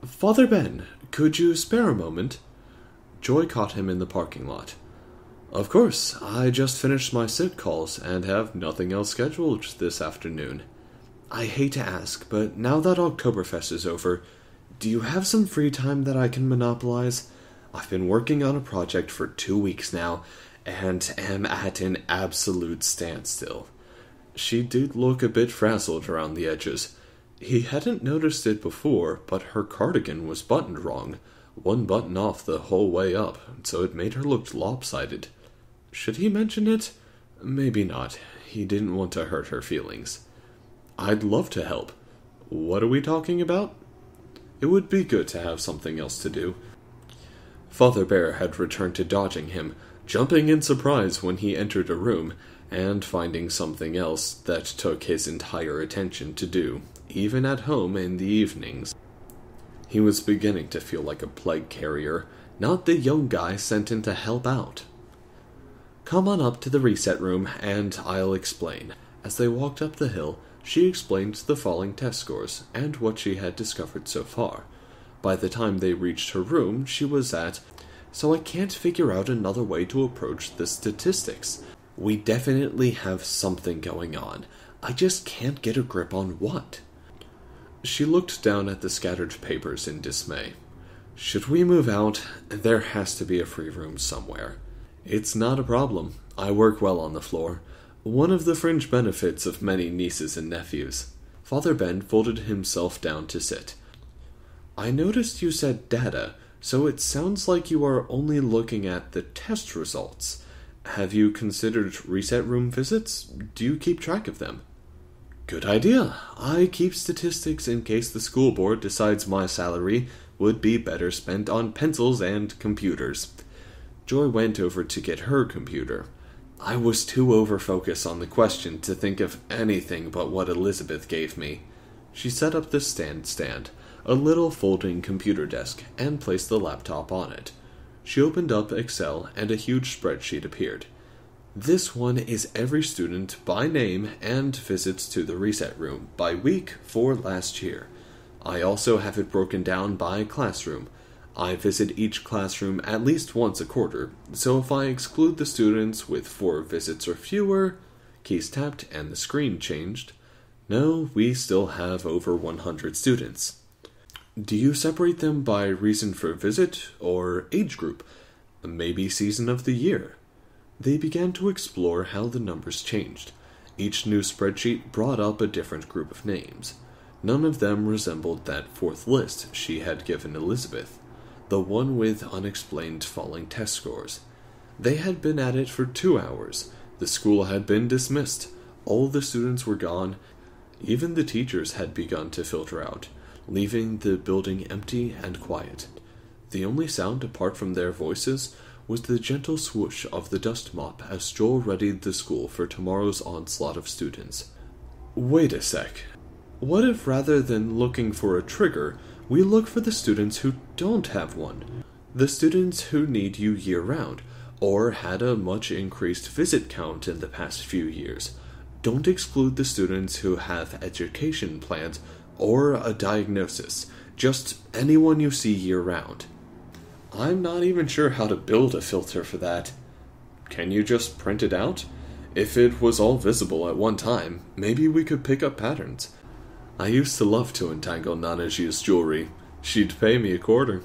Father Ben, could you spare a moment? Joy caught him in the parking lot. Of course, I just finished my sit calls and have nothing else scheduled this afternoon. I hate to ask, but now that Oktoberfest is over, do you have some free time that I can monopolize? I've been working on a project for 2 weeks now, and am at an absolute standstill. She did look a bit frazzled around the edges. He hadn't noticed it before, but her cardigan was buttoned wrong, one button off the whole way up, so it made her look lopsided. Should he mention it? Maybe not. He didn't want to hurt her feelings. I'd love to help. What are we talking about? It would be good to have something else to do. Father Bear had returned to dodging him, jumping in surprise when he entered a room, and finding something else that took his entire attention to do, even at home in the evenings. He was beginning to feel like a plague carrier, not the young guy sent in to help out. Come on up to the reset room, and I'll explain. As they walked up the hill, she explained the falling test scores, and what she had discovered so far. By the time they reached her room, she was at, so I can't figure out another way to approach the statistics. We definitely have something going on. I just can't get a grip on what. She looked down at the scattered papers in dismay. Should we move out? There has to be a free room somewhere. It's not a problem. I work well on the floor. One of the fringe benefits of many nieces and nephews. Father Ben folded himself down to sit. I noticed you said data, so it sounds like you are only looking at the test results. Have you considered reset room visits? Do you keep track of them? Good idea. I keep statistics in case the school board decides my salary would be better spent on pencils and computers. Joy went over to get her computer. I was too over-focused on the question to think of anything but what Elizabeth gave me. She set up the stand, a little folding computer desk, and placed the laptop on it. She opened up Excel, and a huge spreadsheet appeared. This one is every student by name and visits to the reset room by week for last year. I also have it broken down by classroom. I visit each classroom at least once a quarter, so if I exclude the students with 4 visits or fewer, keys tapped and the screen changed, no, we still have over 100 students. Do you separate them by reason for visit or age group? Maybe season of the year? They began to explore how the numbers changed. Each new spreadsheet brought up a different group of names. None of them resembled that 4th list she had given Elizabeth, the one with unexplained falling test scores. They had been at it for 2 hours. The school had been dismissed. All the students were gone. Even the teachers had begun to filter out, leaving the building empty and quiet. The only sound apart from their voices was the gentle swoosh of the dust mop as Joel readied the school for tomorrow's onslaught of students. Wait a sec. What if rather than looking for a trigger, we look for the students who don't have one? The students who need you year-round, or had a much increased visit count in the past few years. Don't exclude the students who have education plans or a diagnosis. Just anyone you see year-round. I'm not even sure how to build a filter for that. Can you just print it out? If it was all visible at one time, maybe we could pick up patterns. I used to love to entangle Nanaji's jewelry. She'd pay me a quarter.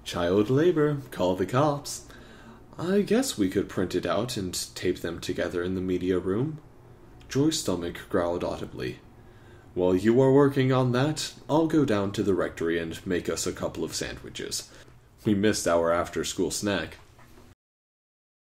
Child labor, call the cops. I guess we could print it out and tape them together in the media room. Joy's stomach growled audibly. While you are working on that, I'll go down to the rectory and make us a couple of sandwiches. We missed our after-school snack.